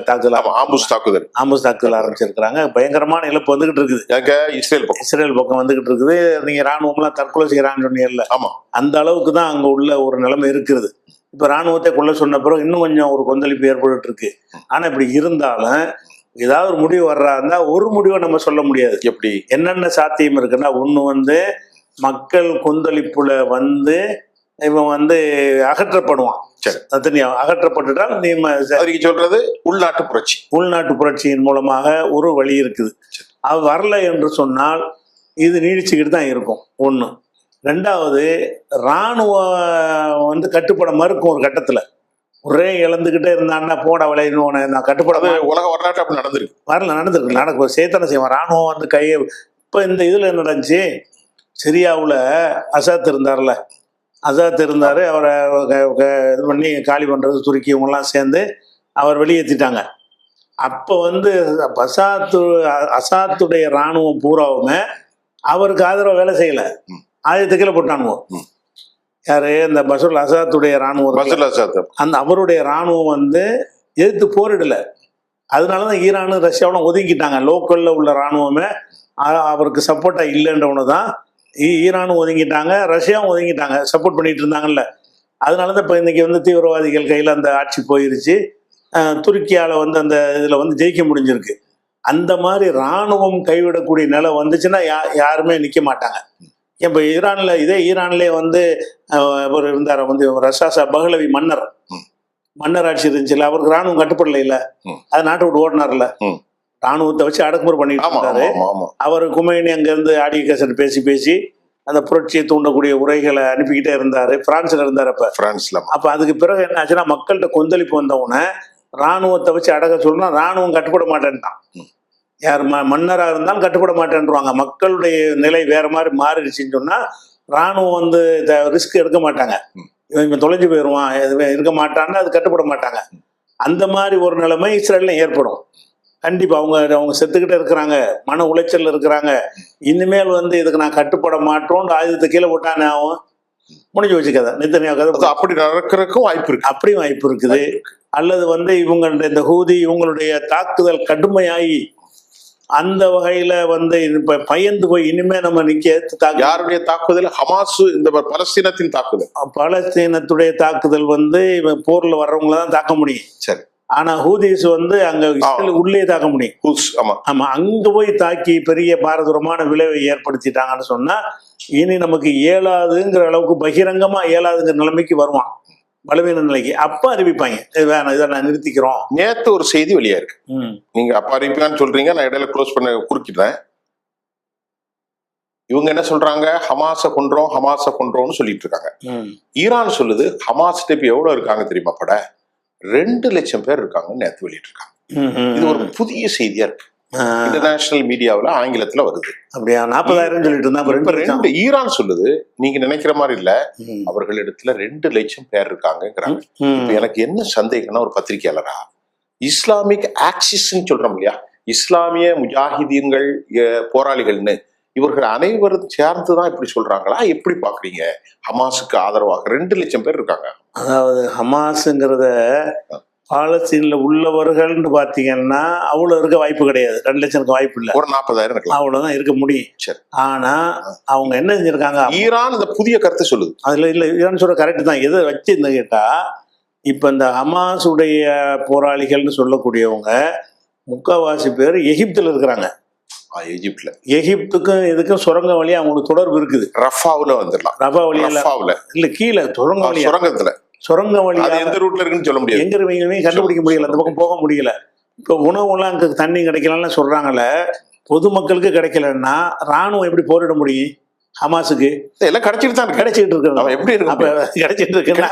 ஆம்புஸ் தாக்குதல் ஆரம்பிச்சிருக்கிறாங்க. பயங்கரமான இழப்பு வந்துகிட்டு இருக்குது. இஸ்ரேல் பக்கம் வந்துகிட்டு இருக்குது. நீங்க ராணுவம்லாம் தற்கொலை செய்யறான்னு சொன்னீங்கல்ல, ஆமா, அந்த அளவுக்கு தான் அங்க உள்ள ஒரு நிலைமை இருக்கிறது. இப்ப ராணுவத்தை கொள்ள சொன்ன பிறகு இன்னும் கொஞ்சம் ஒரு கொந்தளிப்பு ஏற்பட்டு இருக்கு. ஆனா இப்படி இருந்தாலும் ஏதாவது ஒரு முடிவு வர்றா இருந்தா ஒரு முடிவை நம்ம சொல்ல முடியாது. எப்படி என்னென்ன சாத்தியம் இருக்குன்னா, ஒண்ணு வந்து மக்கள் கொந்தளிப்புல வந்து இவன் வந்து அகற்றப்படுவான். அகற்றப்பட்டுட்டால் நீங்க சொல்றது உள்நாட்டு புரட்சியின் மூலமாக ஒரு வழி இருக்குது. அது வரல என்று சொன்னால் இது நீடிச்சுக்கிட்டு தான் இருக்கும். ஒண்ணு. ரெண்டாவது, இராணுவம் வந்து கட்டுப்பட மறுக்கும். ஒரு கட்டத்துல ஒரே இழந்துகிட்டே இருந்தான்னா போட விளையணும், நான் கட்டுப்பட. உலக வரலாற்று அப்படி நடந்திருக்கு. நடக்கும், சேத்தனை செய்வான் ராணுவம் வந்து கையை. இப்ப இந்த இதுல என்ன நடந்துச்சு, சிரியாவில் அசாத் இருந்தார்ல, அவரை இது பண்ணி காலி பண்ணுறது துருக்கி இவங்கெல்லாம் சேர்ந்து அவர் வெளியேற்றிட்டாங்க. அப்போ வந்து அசாத்துடைய இராணுவம் பூராவுமே அவருக்கு ஆதரவு வேலை செய்யலை, ஆயுதத்தை கீழே போட்டானுவோம். யாரு? இந்த பஷர் அசாத்துடைய இராணுவம், அந்த அவருடைய இராணுவம் வந்து எதிர்த்து போரிடலை. அதனாலதான் ஈரானு ரஷ்யாவெல்லாம் ஒதுங்கிட்டாங்க. லோக்கல்ல உள்ள இராணுவமே அவருக்கு சப்போர்ட்டா இல்லைன்றவனு தான் ஈரானும் ஒதுங்கிட்டாங்க, ரஷ்யாவும் ஒதுங்கிட்டாங்க, சப்போர்ட் பண்ணிட்டு இருந்தாங்கல்ல. அதனாலதான் இப்போ இன்னைக்கு வந்து தீவிரவாதிகள் கையில் அந்த ஆட்சி போயிருச்சு. துருக்கியால வந்து அந்த இதுல வந்து ஜெயிக்க முடிஞ்சிருக்கு. அந்த மாதிரி இராணுவம் கைவிடக்கூடிய நிலை வந்துச்சுன்னா யாருமே நிக்க மாட்டாங்க. இப்போ ஈரான்லேயே வந்து ஒரு இருந்தார் வந்து ரஷாஷா பஹ்லவி மன்னர் ஆட்சி இருந்துச்சுல்ல, அவருக்கு இராணுவம் கட்டுப்படல இல்ல, அது நாட்டை விட்டு ஓடினார்ல, ராணுவத்தை வச்சு அடக்குமுறை பண்ணிட்டு இருந்தாரு. அவர் குமைனி அங்க இருந்து ஆடியோ கேசட் பேசி அந்த புரட்சியை தூண்டக்கூடிய உரைகளை அனுப்பிக்கிட்டே இருந்தாரு. பிரான்ஸ்ல இருந்தாரு அப்ப அதுக்கு பிறகு என்ன ஆச்சுன்னா, மக்கள்கிட்ட கொந்தளிப்பு வந்தவுடனே ராணுவத்தை வச்சு அடக்க சொல்லணும். ராணுவம் கட்டுப்பட மாட்டேன்ட்டான். யார் மன்னரா இருந்தாலும் கட்டுப்பட மாட்டேன்றாங்க. மக்களுடைய நிலை வேற மாதிரி மாறிடுச்சுன்னு சொன்னா ராணுவம் வந்து ரிஸ்க் எடுக்க மாட்டாங்க. இவன் தொலைஞ்சு போயிடுவான், இருக்க மாட்டான்னு அது கட்டுப்பட மாட்டாங்க. அந்த மாதிரி ஒரு நிலைமை இஸ்ரேல்ல ஏற்படும். கண்டிப்பா அவங்க செத்துக்கிட்டே இருக்கிறாங்க, மன உளைச்சல் இருக்கிறாங்க. இனிமேல் வந்து இதுக்கு நான் கட்டுப்பட மாட்டோம், ஆயுதத்தை கீழே போட்டானே ஆகும், முடிஞ்சு வச்சுக்கத நித்தனையா கதை. அப்படி நடக்கிறதுக்கும் வாய்ப்பு இருக்கு, அப்படியும் வாய்ப்பு இருக்குது. அல்லது வந்து இந்த ஹூதி இவங்களுடைய தாக்குதல் கடுமையாகி அந்த வகையில வந்து இப்ப பயந்து போய் இனிமே நம்ம யாருடைய தாக்குதல்? ஹமாஸ், இந்த பலஸ்தீனத்துடைய தாக்குதல் வந்து போர்ல வர்றவங்கள தான் தாக்க முடியும். சரி. ஆனா ஹூதிஸ் வந்து அங்க உள்ளே தாக்க முடியும். ஆமா, அங்க போய் தாக்கி பெரிய பாரதூரமான விளைவை ஏற்படுத்திட்டாங்கன்னு சொன்னா இனி நமக்கு இயலாதுங்கிற அளவுக்கு, பகிரங்கமா இயலாதுங்கிற நிலைமைக்கு வருவான், பலவீன நிலைக்கு. அப்ப அறிவிப்பாங்க, வேணாம் இதை நான் நிறுத்திக்கிறோம். நேத்து ஒரு செய்தி வெளியா இருக்கு, நீங்க அப்ப அறிவிப்பான்னு சொல்றீங்க, நான் இடையில க்ளோஸ் பண்ண குறுக்கிடுறேன். இவங்க என்ன சொல்றாங்க? ஹமாஸை கொன்றோம்னு சொல்லிட்டு இருக்காங்க. ஈரான் சொல்லுது ஹமாஸ் இப்ப எவ்வளவு இருக்காங்க தெரியுமா? 2 லட்சம் பேர் இருக்காங்கன்னு நேத்து வெளியிட்டு இருக்காங்க. இது ஒரு புதிய செய்தியா இருக்கு, இன்டர்நேஷனல் மீடியாவில் ஆங்கிலத்துல வருது. அப்படியா? 40,000 சொல்லிட்டு இருந்தா. ஈரான் சொல்லுது நீங்க நினைக்கிற மாதிரி இல்ல, அவர்களிடத்துல 2 லட்சம் பேர் இருக்காங்கிறாங்க. இப்ப எனக்கு என்ன சந்தேகம்னா, ஒரு பத்திரிகையாளரா இஸ்லாமிக் ஆக்சிஸ் சொல்றோம் இல்லையா, இஸ்லாமிய முஜாஹிதீன்கள் போராளிகள்னு, இவர்கள் அனைவரும் சேர்ந்துதான் இப்படி சொல்றாங்களா? எப்படி பாக்குறீங்க? ஹமாஸுக்கு ஆதரவாக 2 லட்சம் பேர் இருக்காங்க. அதாவது ஹமாஸுங்கிறத பாலஸ்தீன்ல உள்ளவர்கள்னு பாத்தீங்கன்னா அவ்வளவு இருக்க வாய்ப்பு கிடையாது. 2 லட்சம் வாய்ப்பு இல்ல, ஒரு 40,000 அவ்வளவுதான் இருக்க முடியும். ஆனா அவங்க என்ன செஞ்சிருக்காங்க? ஈரான் இந்த புதிய கருத்தை சொல்லுது. அதுல இல்ல, ஈரான் சொல்ற கரெக்ட் தான். எதை வச்சு இந்த கேட்டா, இப்ப இந்த ஹமாஸ் உடைய போராளிகள்னு சொல்லக்கூடியவங்க முக்காவாசி பேர் எகிப்துல இருக்கிறாங்க. எகிப்துக்கும் இதுக்கும் சுரங்க வழி அவங்களுக்கு தொடர்பு இருக்குது. ரஃபாவுல வந்துடலாம். ரஃபா வழியில இல்ல, கீழே சுரங்க வழி, சுரங்க வழி எந்த ரூட்ல இருக்குன்னு சொல்ல முடியாது, எங்க இருக்கவங்க கண்டுபிடிக்க முடியல, அந்த பக்கம் போக முடியல. இப்போ உணவுலாம் அங்கே தண்ணி கிடைக்கலன்னு சொல்றாங்கல்ல, பொதுமக்களுக்கு கிடைக்கலன்னா ராணுவம் எப்படி போரிட முடியும்? ஹமாஸுக்கு எல்லாம் கிடைச்சிட்டு தான் இருக்கு. கிடைச்சிட்டு இருக்கு. அவன் எப்படி அப்ப இருக்கு? கிடைச்சிட்டு இருக்குன்னா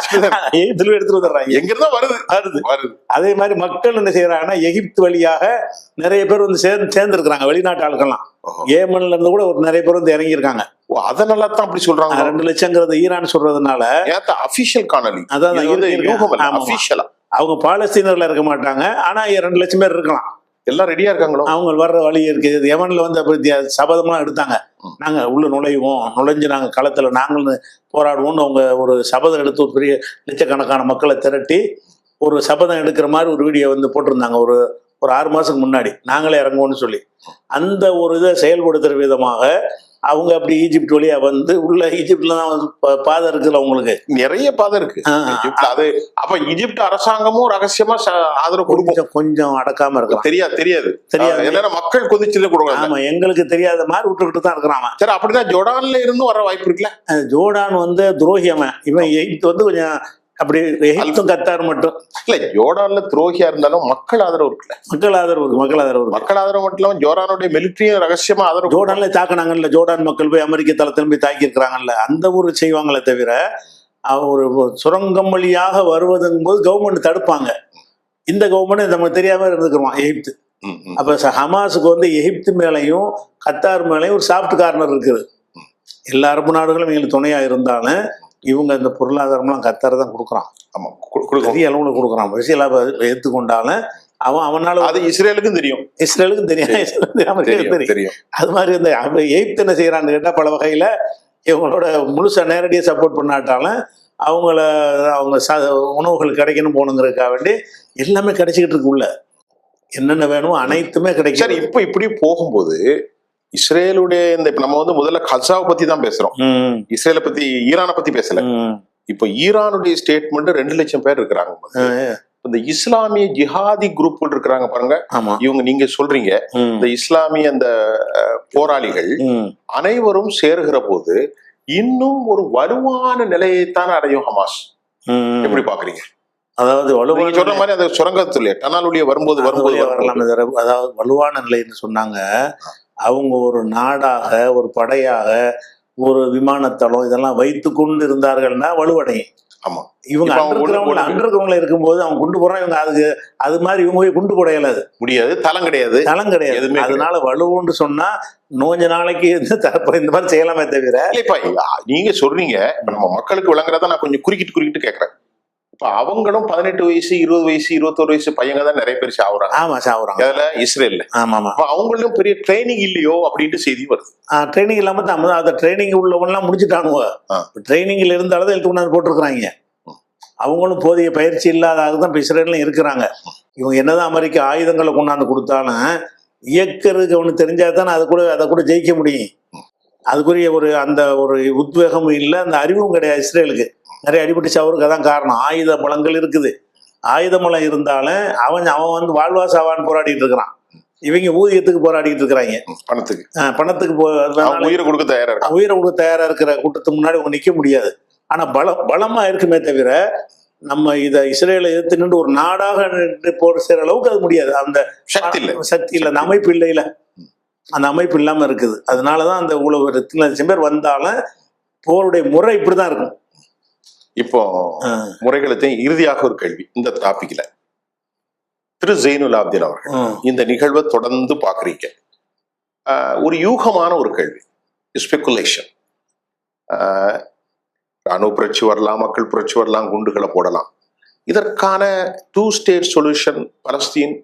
எகிப்துல எடுத்துட்டு வந்துடுறாங்க. எங்க இருந்தா வருது வருது. வருது. அதே மாதிரி மக்கள் என்ன செய்யறாங்கன்னா, எகிப்து வழியாக நிறைய பேர் வந்து சேர்ந்துருக்காங்க, வெளிநாட்டு ஆட்கள்லாம். ஓஹோ. ஏமன்ல இருந்து கூட ஒரு நிறைய பேர் வந்து இறங்கியிருக்காங்க. ஓ, அதனால தான் அப்படி சொல்றாங்க. 2 லட்சங்கிறது ஈரான் சொல்றதுனால அபிஷியல் காணொலி. அதான் இது வந்து இருக்கு. யூகம் இல்ல, ஆமாமா. அபிஷியலா. அவங்க பாலஸ்தீனர்ல இருக்க மாட்டாங்க, ஆனா 2 லட்சம் பேர் இருக்கலாம். எல்லாம் ரெடியா இருக்காங்களோ? அவங்க வர்ற வழி இருக்கு. யமன்ல வந்து அப்படி சபதம்லாம் எடுத்தாங்க. நாங்க உள்ள நுழைஞ்சு நாங்க களத்துல நாங்களும் போராடுவோம்னு அவங்க ஒரு சபதம் எடுத்து ஒரு பெரிய லட்சக்கணக்கான மக்களை திரட்டி ஒரு சபதம் எடுக்கிற மாதிரி ஒரு வீடியோ வந்து போட்டிருந்தாங்க. ஒரு 6 மாசத்துக்கு முன்னாடி நாங்களே இறங்குவோம்னு சொல்லி. அந்த ஒரு இதை செயல்படுத்துற விதமாக அவங்க அப்படி ஈஜிப்ட் வழியா வந்து உள்ள ஈஜிப்ட்ல தான் வந்து பாதை இருக்குல்ல அவங்களுக்கு. நிறைய பாதை இருக்கு ஈஜிப்ட்ல. அது அப்ப ஈஜிப்ட் அரசாங்கமும் ரகசியமா ஆதரவு கொடுக்கும். கொஞ்சம் அடக்காம இருக்கலாம். தெரியாது. எல்லாரும் மக்கள் கொதிச்சுல கொடுக்கலாம். ஆமா, எங்களுக்கு தெரியாத மாதிரி விட்டுக்கிட்டு தான் இருக்கிறான். சரி, அப்படின்னா ஜோர்டான்ல இருந்து வர வாய்ப்பு இருக்குல்ல? ஜோர்டான் வந்து துரோகியவன். இவன் எகிப்து வந்து கொஞ்சம் அப்படி எகிப்தும் கத்தார் மட்டும் இல்ல. ஜோர்டான்ல துரோகியா இருந்தாலும் மக்கள் ஆதரவு இருக்குல்ல? மக்கள் ஆதரவு மக்கள் ஆதரவு மட்டும் இல்லாம ஜோர்டானுடைய மிலிட்டரியும் ரகசியமா ஆதரவு. ஜோர்டான்ல தாக்குனாங்கல்ல, ஜோர்டான் மக்கள் போய் அமெரிக்க தளத்துல போய் தாக்கி இருக்கிறாங்கல்ல, அந்த ஊர் செய்வாங்களே தவிர ஒரு சுரங்கம் வழியாக வருவதுங்கும் போது கவர்மெண்ட் தடுப்பாங்க. இந்த கவர்மெண்ட் நமக்கு தெரியாம இருந்துக்கிறோம் எகிப்து. அப்ப ஹமாஸுக்கு வந்து எகிப்து மேலையும் கத்தார் மேலையும் ஒரு சாஃப்ட் கார்னர் இருக்குது. எல்லா அரபு நாடுகளும் எங்களுக்கு துணையா இருந்தாலும் இவங்க இந்த பொருளாதாரம்லாம் கத்தார் தான் கொடுக்குறான். ஆமா, பெரிய அளவுல கொடுக்குறான். ரஷ்யா ஏற்றுக்கொண்டாலும் அவனால அது இஸ்ரேலுக்கும் தெரியும். இஸ்ரேலுக்கும் தெரியும். அது மாதிரி இந்த எகிப்து என்ன செய்யறான்னு கேட்டா, பல வகையில இவங்களோட முழுசா நேரடியா சப்போர்ட் பண்ணாட்டாலும் அவங்க உணவுகள் கிடைக்கணும் போகணுங்கிறதுக்காக வேண்டி எல்லாமே கிடைச்சிக்கிட்டு இருக்கு. உள்ள என்னென்ன வேணும் அனைத்துமே கிடைக்கும். சரி, இப்ப இப்படி போகும்போது இஸ்ரேலுடைய இந்த இப்ப நம்ம வந்து முதல்ல கசாவை பத்தி தான் பேசுறோம், இஸ்ரேலை பத்தி ஈரானை பத்தி பேசல. இப்ப ஈரானுடைய ஸ்டேட்மெண்ட் 2 லட்சம் பேர் இருக்கிறாங்க. இந்த இஸ்லாமிய ஜிஹாதி குரூப் இருக்கிறாங்க பாருங்க. இவங்க நீங்க சொல்றீங்க இந்த இஸ்லாமிய அந்த போராளிகள் அனைவரும் சேருகிற போது இன்னும் ஒரு வலுவான நிலையைத்தான் அடையும் ஹமாஸ். எப்படி பாக்குறீங்க? அதாவது சொல்ற மாதிரி அந்த சுரங்கத்துல டனாலுடைய வரும்போது வரலாம். அதாவது வலுவான நிலைன்னு சொன்னாங்க. அவங்க ஒரு நாடாக, ஒரு படையாக, ஒரு விமானத்தளம் இதெல்லாம் வைத்து கொண்டு இருந்தார்கள்னா வலுவடையும். ஆமா, இவங்க அண்டர்கிரவுண்ட்ல இருக்கும்போது அவங்க கொண்டு போறாங்க. இவங்க அது மாதிரி இவங்க போய் கொண்டு போட இயலாது, முடியாது. தளம் கிடையாது. அதனால வலுவுன்னு சொன்னா நோஞ்ச நாளைக்கு இந்த மாதிரி செய்யலாமே தவிர. நீங்க சொல்றீங்க, நம்ம மக்களுக்கு விளங்குறத நான் கொஞ்சம் குறுக்கிட்டு கேட்கறேன். இப்ப அவங்களும் 18 வயசு 20 வயசு 21 வயசு பையங்க தான் நிறைய பேர் சாவுறாங்க. ஆமா, சாவுறாங்க. அதுல இஸ்ரேல்ல. ஆமா, அவங்களும் பெரிய ட்ரைனிங் இல்லையோ அப்படின்ட்டு செய்தி வருது. ட்ரைனிங் இல்லாம தான் அந்த ட்ரைனிங் உள்ளவங்கலாம் முடிச்சுட்டானுவ. ட்ரைனிங்ல இருந்தாலும் எடுத்து கொண்டாந்து போட்டிருக்கிறாங்க. அவங்களும் போதிய பயிற்சி இல்லாத தான் இப்ப இஸ்ரேல்ல இருக்கிறாங்க. இவங்க என்னதான் அமெரிக்க ஆயுதங்களை கொண்டாந்து கொடுத்தாலும் இயக்கிறதுக்கு அவனுக்கு தெரிஞ்சாதான் அதை கூட ஜெயிக்க முடியும். அதுக்குரிய அந்த ஒரு உத்வேகமும் இல்லை, அந்த அறிவும் கிடையாது இஸ்ரேலுக்கு. நிறைய அடிபட்டு சாவருக்கு அதான் காரணம். ஆயுத பலங்கள் இருக்குது. ஆயுத பலம் இருந்தாலும் அவன் வந்து வாழ்வாசாவான்னு போராடிட்டு இருக்கிறான். இவங்க ஊதியத்துக்கு போராடிட்டு இருக்கிறாங்க, பணத்துக்கு உயிரை கொடுக்க தயாரா இருக்கிற கூட்டத்துக்கு முன்னாடி அவங்க நிக்க முடியாது. ஆனா பலமா இருக்குமே தவிர நம்ம இதை இஸ்ரேலை எதிர்த்து நின்று ஒரு நாடாக போர் செய்யற அளவுக்கு அது முடியாது. அந்த சக்தி இல்லை, அந்த அமைப்பு இல்லையில, அந்த அமைப்பு இல்லாம இருக்குது. அதனாலதான் அந்த இவ்வளவு 2 லட்சம் பேர் வந்தாலும் போருடைய முறை இப்படிதான் இருக்கும். இப்போ முறைகளுக்கு இறுதியாக ஒரு கேள்வி இந்த டாபிக்ல. திரு ஜெயினுல் ஆப்தீன் அவர்கள் இந்த நிகழ்வை தொடர்ந்து பாக்குறீங்க. ஒரு யூகமான ஒரு கேள்வி, ஸ்பெகுலேஷன். ராணுவ புரட்சி வரலாம், மக்கள் புரட்சி வரலாம், குண்டுகளை போடலாம். இதற்கான 2 ஸ்டேட் சொல்யூஷன் பலஸ்தீன்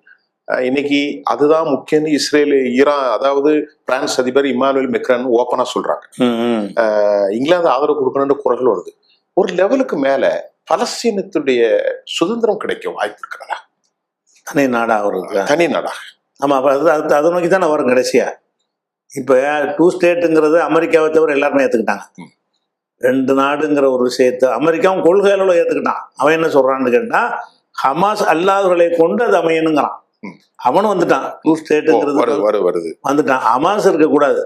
இன்னைக்கு அதுதான் முக்கியம். இஸ்ரேல் ஈரான், அதாவது பிரான்ஸ் அதிபர் இமானுவேல் மெக்ரான் ஓப்பனா சொல்றாங்க. இங்கிலாந்து ஆதரவு கொடுக்கணும்னு குரல் வருது. ஒரு லெவலுக்கு மேல பலஸ்தீனத்துடைய சுதந்திரம் கிடைக்க வாய்ப்பு இருக்கிறதா? தனி நாடா அவருக்கு, தனி நாடா. ஆமா, அதை நோக்கி தானே வரும் கடைசியா. இப்ப 2 ஸ்டேட்டுங்கிறது அமெரிக்காவை தவிர எல்லாருமே ஏத்துக்கிட்டாங்க. 2 நாடுங்கிற ஒரு விஷயத்தை அமெரிக்காவும் கொள்கை அளவுல ஏத்துக்கிட்டான். அவன் என்ன சொல்றான்னு கேட்டா, ஹமாஸ் அல்லாதவர்களை கொண்டு அது அமையணுங்கிறான். அவனும் வந்துட்டான். 2 ஸ்டேட்டுங்கிறது வந்துட்டான். ஹமாஸ் இருக்கக்கூடாது.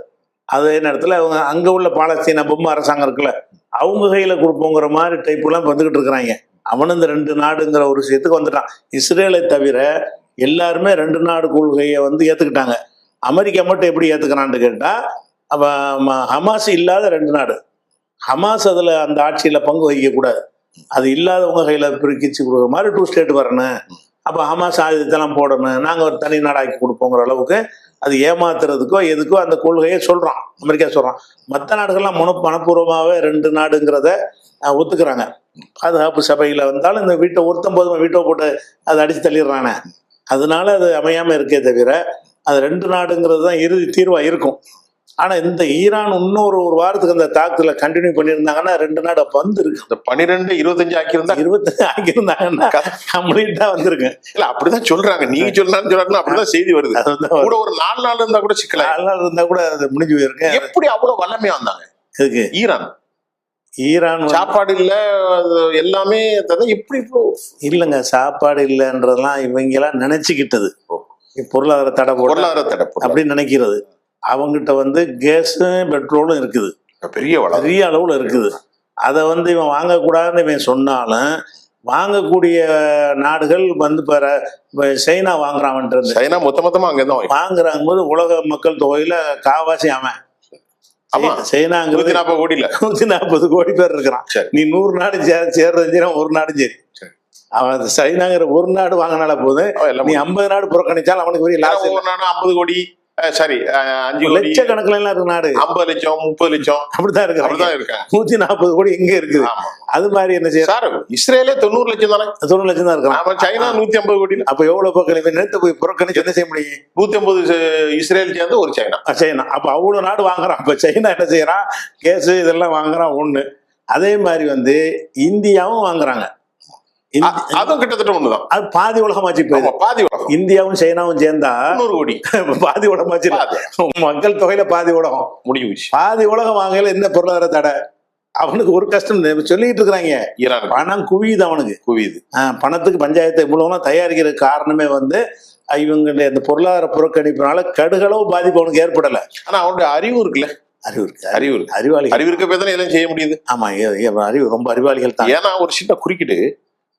அதே நேரத்துல அவங்க அங்க உள்ள பாலஸ்தீன பொம்மை அரசாங்கம் இருக்குல்ல, அவங்க கையில கொடுப்போங்கிற மாதிரி டைப் எல்லாம் வந்துகிட்டு இருக்கிறாங்க. அவனும் இந்த 2 நாடுங்கிற ஒரு விஷயத்துக்கு வந்துட்டான். இஸ்ரேலை தவிர எல்லாருமே 2 நாடு கொள்கையை வந்து ஏத்துக்கிட்டாங்க. அமெரிக்கா மட்டும் எப்படி ஏத்துக்கிறான்னு கேட்டா, அப்ப ஹமாஸ் இல்லாத 2 நாடு, ஹமாஸ் அதுல அந்த ஆட்சியில பங்கு வகிக்க கூடாது, அது இல்லாதவங்க கையில பிரிக்கிச்சு கொடுக்குற மாதிரி 2 ஸ்டேட் வரணும். அப்ப ஹமாஸ் ஆயுதத்தெல்லாம் போடணும், நாங்க ஒரு தனி நாடாக்கி கொடுப்போங்கிற அளவுக்கு அது ஏமாத்துறதுக்கோ எதுக்கோ அந்த கொள்கையை சொல்றான், அமெரிக்கா சொல்றான். மற்ற நாடுகள்லாம் மனப்பூர்வமாகவே 2 நாடுங்கிறத ஒத்துக்கிறாங்க. பாதுகாப்பு சபையில வந்தாலும் இந்த வீட்டை ஒருத்தம் போதுமா வீட்டை போட்டு அதை அடிச்சு தள்ளிடுறானே, அதனால அது அமையாம இருக்கே தவிர அது 2 நாடுங்கிறது தான் இறுதி தீர்வா இருக்கும். ஆனா இந்த ஈரான் இன்னொரு ஒரு வாரத்துக்கு அந்த தாக்குதல கண்டினியூ பண்ணியிருந்தாங்கன்னா 2 நாடு அப்ப வந்து இருக்கு. இந்த 12 25 ஆக்கியிருந்தா 25 ஆக்கியிருந்தாங்கன்னா கம்ப்ளீட்டா வந்திருக்கு. இல்ல அப்படிதான் சொல்றாங்க, நீங்க சொன்னாலும் அப்படிதான் செய்தி வருது. கூட ஒரு 4 நாள் இருந்தா கூட சிக்கல, 4 நாள் இருந்தா கூட அது முடிஞ்சு போயிருக்கு. எப்படி அவ்வளவு வல்லமையா வந்தாங்க இதுக்கு? ஈரான் சாப்பாடு இல்ல, எல்லாமே எப்படி இல்லைங்க, சாப்பாடு இல்லைன்றதெல்லாம் இவங்க எல்லாம் நினைச்சுக்கிட்டது, பொருளாதார தடை அப்படின்னு நினைக்கிறது. அவங்ககிட்ட வந்து கேஸும் பெட்ரோலும் இருக்குது, பெரிய அளவுல இருக்குது. அதை வந்து இவன் வாங்கக்கூடாதுன்னு இவன் சொன்னாலும் வாங்கக்கூடிய நாடுகள் வந்து சைனா வாங்குறான்ட்டு, சைனா மொத்தமா அங்கதான் வாங்குறாங்க போது உலக மக்கள் தொகையில காவாசி அவன். சைனாங்கிறது 140 கோடி பேர் இருக்கிறான். நீ 100 நாடு சேர்றது ஒரு நாடும் சரி, அவன் சைனாங்கிற ஒரு நாடு வாங்கினால போது நீ 50 நாடு புறக்கணிச்சாலும் அவனுக்கு பெரிய லாஸ். ஒரு நாடு 50 கோடி, சரி 5 லட்சக்கணக்கில் எல்லாம் இருக்கு நாடு, 50 லட்சம் 30 லட்சம் அப்படிதான் இருக்கு. 140 கோடி எங்க இருக்குது? அது மாதிரி என்ன செய்ய, இஸ்ரேலே 90 லட்சம் தானே, 90 லட்சம் தான் இருக்கான். சைனா 150 கோடி. அப்ப எவ்வளவு பக்கம் நேரத்தை போய் புறக்கணிச்சு என்ன செய்ய முடியும்? 150 இஸ்ரேல் சேர்ந்து ஒரு சைனா. அப்ப அவ்வளவு நாடு வாங்குறான். அப்ப சைனா என்ன செய்யறான், கேஸ் இதெல்லாம் வாங்குறான் ஒண்ணு. அதே மாதிரி வந்து இந்தியாவும் வாங்குறாங்க. அதுவும் கிட்டத்தட்ட ஒண்ணுதான், அது பாதி உலகமாச்சு. பாதி உலகம் இந்தியாவும் சைனாவும் சேர்ந்தா 100 கோடி, பாதி உலகமாச்சு. மக்கள் தொகையில பாதி உலகம் முடிவு. பாதி உலகம் வாங்கல, என்ன பொருளாதார தடை? அவனுக்கு ஒரு கஷ்டம் சொல்லிட்டு இருக்கிறாங்க, பணம் குவியுது, அவனுக்கு குவியுது. பணத்துக்கு பஞ்சாயத்தை இவ்வளவு தயாரிக்கிற காரணமே வந்து இவங்களுடைய அந்த பொருளாதார புறக்கணிப்புனால கடுகளவு பாதிப்பு அவனுக்கு ஏற்படல. ஆனா அவனுடைய அறிவு இருக்குல்ல, அறிவு இருக்க பேர் எல்லாம் செய்ய முடியுது. ஆமா, அறிவு ரொம்ப அறிவாளிகள் தான். ஏன்னா ஒரு சின்ன குறுக்கிட்டு,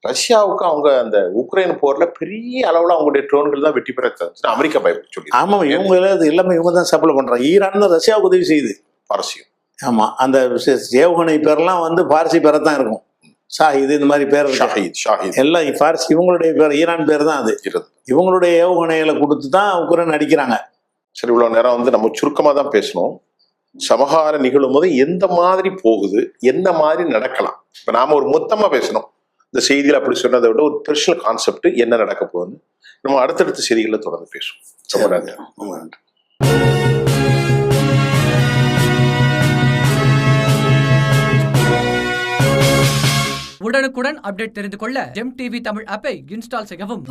ரஷ்யாவுக்கு அவங்க அந்த உக்ரைன் போர்ல பெரிய அளவுல அவங்களுடைய ட்ரோன்கள் தான் வெற்றி பெற அமெரிக்கா பயப்பட சொல்லி. ஆமா, இவங்க எல்லாமே இவங்க தான் சப்ளை பண்றாங்க. ஈரான் தான் ரஷ்யாவுக்கு உதவி செய்யுது, பாரசியம். ஆமா, அந்த ஏவுகணை பேர்லாம் வந்து பாரசி பேரை தான் இருக்கும், ஷாஹித் இந்த மாதிரி பேர், ஷாஹித் எல்லாம் பாரசி இவங்களுடைய பேர், ஈரான் பேர் தான் அது. இவங்களுடைய ஏவுகணைகளை கொடுத்து தான் உக்ரைன் அடிக்கிறாங்க. சரி, இவ்வளவு நேரம் வந்து நம்ம சுருக்கமா தான் பேசணும். சமகால நிகழும் போது எந்த மாதிரி போகுது, என்ன மாதிரி நடக்கலாம், இப்ப நாம ஒரு மொத்தமா பேசணும். இந்த செய்தியில் அப்படி சொன்னதை விட ஒரு பெர்சனல் கான்செப்ட் என்ன நடக்க போகுதுன்னு நம்ம அடுத்தடுத்த செய்திகளை தொடர்ந்து பேசுவோம். உடனுக்குடன் அப்டேட் தெரிந்து கொள்ள ஜெம் டிவி தமிழ் ஆப்பை இன்ஸ்டால் செய்யவும்.